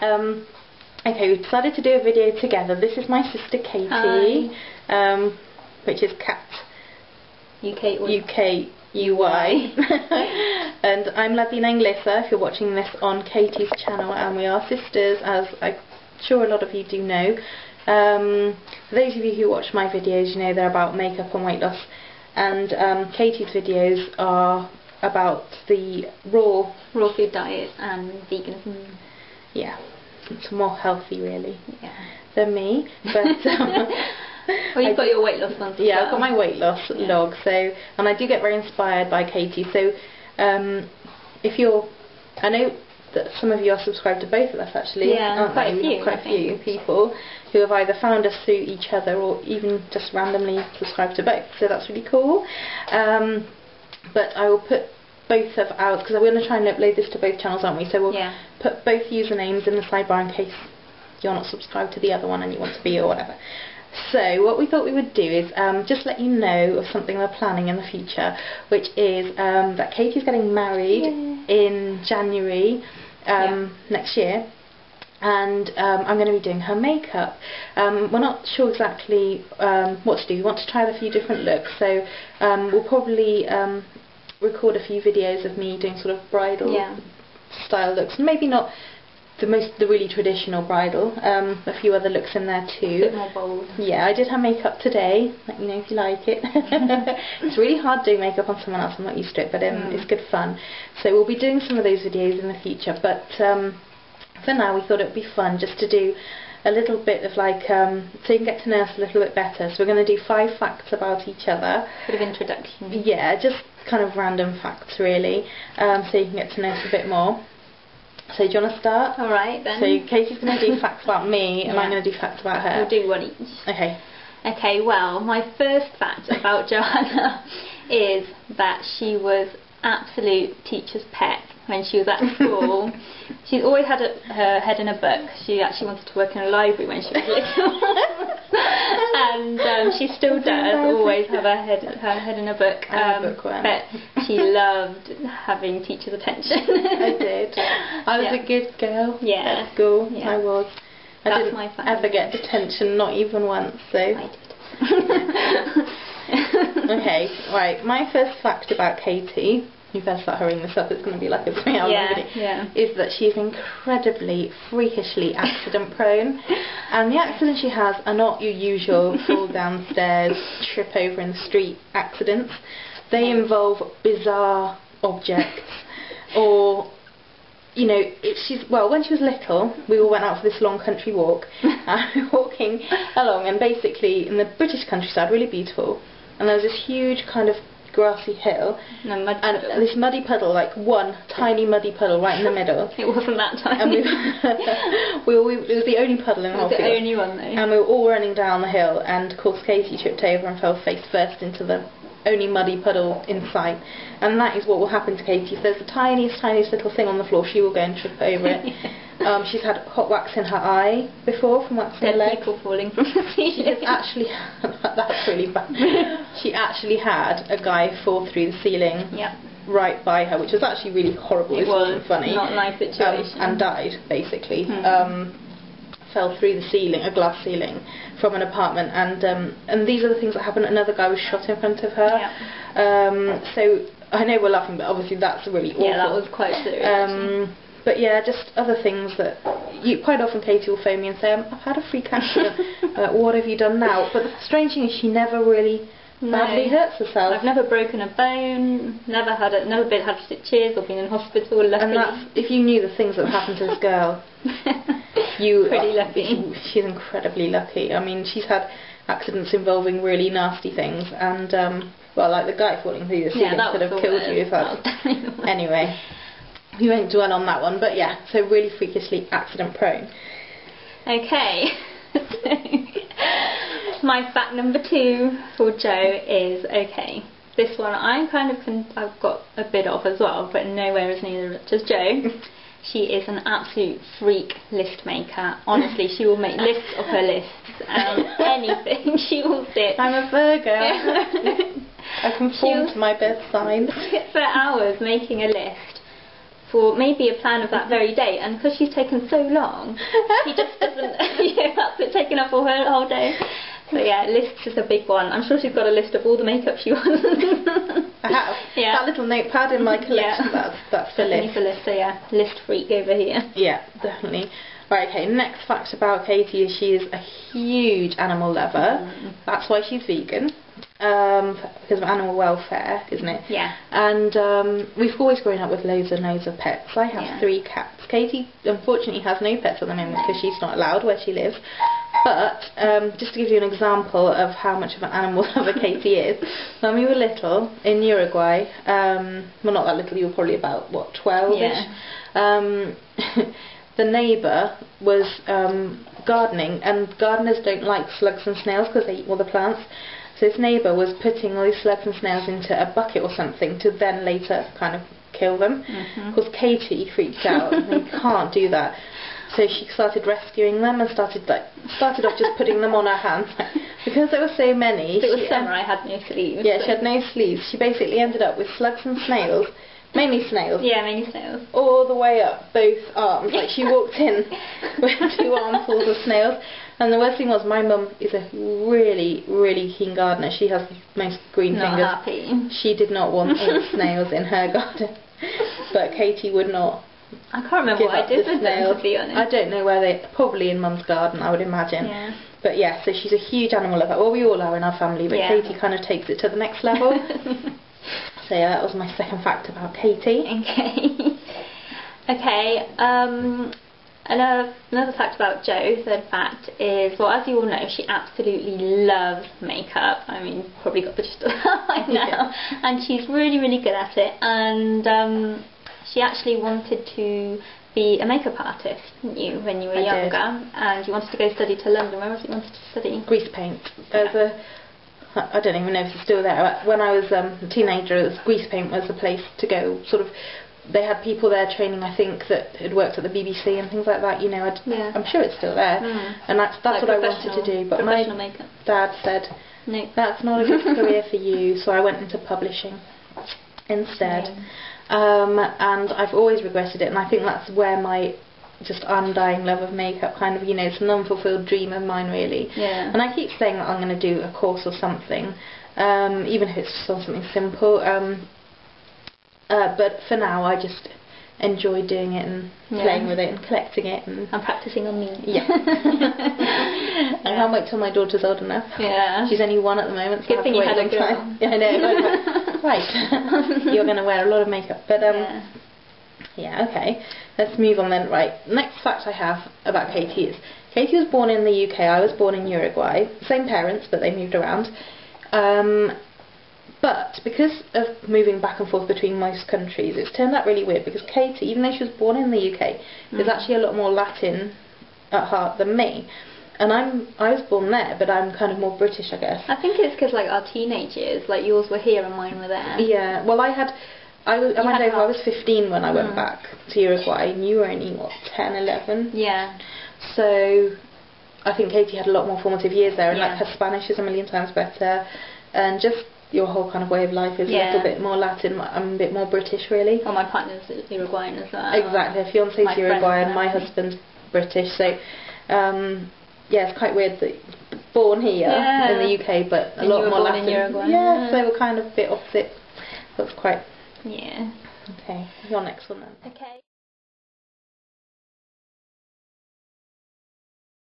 Okay, we decided to do a video together. This is my sister Katie, which is Cat UKUY, and I'm latinainglesa, if you're watching this on Katie's channel, and we are sisters, as I'm sure a lot of you do know. For those of you who watch my videos, you know they're about makeup and weight loss, and Katie's videos are about the raw food diet and veganism. Yeah, it's more healthy really, yeah, than me, but well, you've got your weight loss ones as yeah, well. I've got my weight loss log, so, and I do get very inspired by Katie, so if you're, I know that some of you are subscribed to both of us actually, yeah, quite a few people who have either found us through each other or even just randomly subscribed to both, so that's really cool. But I will put both of ours, because we're going to try and upload this to both channels, aren't we? So we'll put both usernames in the sidebar in case you're not subscribed to the other one and you want to be, or whatever. So what we thought we would do is just let you know of something we're planning in the future, which is that Katie's getting married in January next year, and I'm going to be doing her makeup. We're not sure exactly what to do. We want to try a few different looks, so we'll probably record a few videos of me doing sort of bridal style looks, maybe not the really traditional bridal, a few other looks in there too. A bit more bold. Yeah, I did her makeup today, let me know if you like it. It's really hard doing makeup on someone else, I'm not used to it, but it's good fun. So we'll be doing some of those videos in the future, but for now we thought it would be fun just to do a little bit of like, so you can get to know us a little bit better. So we're going to do 5 facts about each other. Bit of introduction. Yeah, just kind of random facts really, so you can get to know us a bit more. So do you want to start? Alright then. So Katie's going to do facts about me and I'm going to do facts about her. We'll do one each. Okay. Okay, well, my first fact about Joanna is that she was absolute teacher's pet when she was at school. She's always had her head in a book. She actually wanted to work in a library when she was little. And she still does always have her head in a book. But she loved having teachers' attention. I did. I was a good girl at school. I was. I didn't ever get detention, not even once. So I did. Okay, right. My first fact about Katie, you better start hurrying this up, it's going to be like a 3-hour video, is that she's incredibly, freakishly accident prone, and the accidents she has are not your usual fall downstairs, trip over in the street accidents. They involve bizarre objects, or, you know, when she was little, we all went out for this long country walk, and we were walking along, and basically in the British countryside, really beautiful, and there was this huge kind of grassy hill, and this muddy puddle, like one tiny muddy puddle right in the middle. It wasn't that tiny. And it was the only puddle in the whole field. The only one though. And we were all running down the hill, and of course Katie tripped over and fell face first into the only muddy puddle in sight. And that is what will happen to Katie. If there's the tiniest little thing on the floor, she will go and trip over it. She's had hot wax in her eye before from waxing her leg. People falling from the ceiling. That's really bad. She actually had a guy fall through the ceiling right by her, which was actually really horrible. It wasn't funny. Not a nice situation. And died basically. Fell through the ceiling, a glass ceiling, from an apartment, and these are the things that happened. Another guy was shot in front of her. So I know we're laughing, but obviously that's really awful. Yeah, that was quite serious. But yeah, just other things that quite often Katie will phone me and say, I've had a freak accident, what have you done now? But the strange thing is she never really badly hurts herself. I've never broken a bone, never had stitches or been in hospital, luckily. And if you knew the things that happened to this girl, pretty lucky. She's incredibly lucky. I mean, she's had accidents involving really nasty things, and well, like the guy falling through the ceiling could have killed you if that. Anyway, we won't dwell on that one, but yeah, so really freakishly accident prone. Okay. My fact number 2 for Jo is, okay, this one I've got a bit of as well, but nowhere as near as Jo. She is an absolute freak list maker. Honestly, she will make lists of her lists. Anything. She will sit. I'm a Virgo. I conform to my birth sign. Sit for hours making a list. for maybe a plan of that very day, and because she's taken so long, she just doesn't, that's it, taking up all her whole day. So yeah, lists is a big one. I'm sure she's got a list of all the makeup she wants. I have. Yeah. That little notepad in my collection, that's the list. The list, so yeah, list freak over here. Yeah, definitely. Right, okay, next fact about Katie is she is a huge animal lover. That's why she's vegan. Because of animal welfare, isn't it? Yeah. And we've always grown up with loads and loads of pets. I have 3 cats. Katie unfortunately has no pets at the moment because she's not allowed where she lives. But just to give you an example of how much of an animal lover Katie is, when we were little in Uruguay, well, not that little, you were probably about, what, 12-ish? Yeah. The neighbour was gardening, and gardeners don't like slugs and snails because they eat all the plants. So his neighbour was putting all these slugs and snails into a bucket or something to then later kind of kill them. Of course, Katie freaked out and you can't do that. So she started rescuing them and started off just putting them on her hands. Because there were so many. It was summer, I had no sleeves. Yeah, she had no sleeves. She basically ended up with slugs and snails. Mainly snails. Yeah, mainly snails. All the way up both arms. Like she walked in with 2 armfuls of snails. And the worst thing was my mum is a really, really keen gardener. She has the most green fingers. Not happy. She did not want any snails in her garden. But Katie would not. I can't remember what I did with them, to be honest. I don't know where they... Probably in Mum's garden, I would imagine. Yeah. But yeah, so she's a huge animal lover. Well, we all are in our family, but Katie kind of takes it to the next level. So yeah, that was my second fact about Katie. Okay. Okay, another fact about Jo, third fact, is, well, as you all know, she absolutely loves makeup. I mean, you've probably got the gist of that by now. And she's really, really good at it. And she actually wanted to be a makeup artist, didn't you, when you were younger? And you wanted to go study to London. Where was it you wanted to study? Grease paint. There's I don't even know if it's still there. When I was a teenager, grease paint was the place to go. Sort of, they had people there training, I think, that had worked at the BBC and things like that. You know, I'm sure it's still there. And that's like what I wanted to do. But my dad said, no, that's not a good career for you. So I went into publishing instead. And I've always regretted it. And I think that's where my just undying love of makeup kind of, you know, it's an unfulfilled dream of mine, really. Yeah. And I keep saying that I'm going to do a course or something, even if it's just on something simple. But for now, I just enjoy doing it and playing with it and collecting it. And practicing on me. Yeah. I can't wait till my daughter's old enough. Yeah. She's only 1 at the moment, so good thing you had a girl. Yeah, I know. Right. You're going to wear a lot of makeup. But yeah, okay. Let's move on then. Right, next fact I have about Katie is Katie was born in the UK. I was born in Uruguay. Same parents, but they moved around. But because of moving back and forth between most countries, it's turned out really weird because Katie, even though she was born in the UK, is actually a lot more Latin at heart than me. And I was born there, but I'm kind of more British, I guess. I think it's because, like, our teenage years, like, yours were here and mine were there. Yeah, well, I was 15 when I went back to Uruguay, and you were only, what, 10, 11? Yeah. So I think Katie had a lot more formative years there, and like her Spanish is a million times better, and just your whole kind of way of life is a little bit more Latin. I'm a bit more British, really. Well, my partner's Uruguayan as well. Exactly, her fiance's Uruguayan, my husband's British, so yeah, it's quite weird that born here in the UK, but a lot more Latin. In Uruguay. Yeah, so they were kind of a bit opposite. That's quite... Yeah. Okay, your next one then. Okay.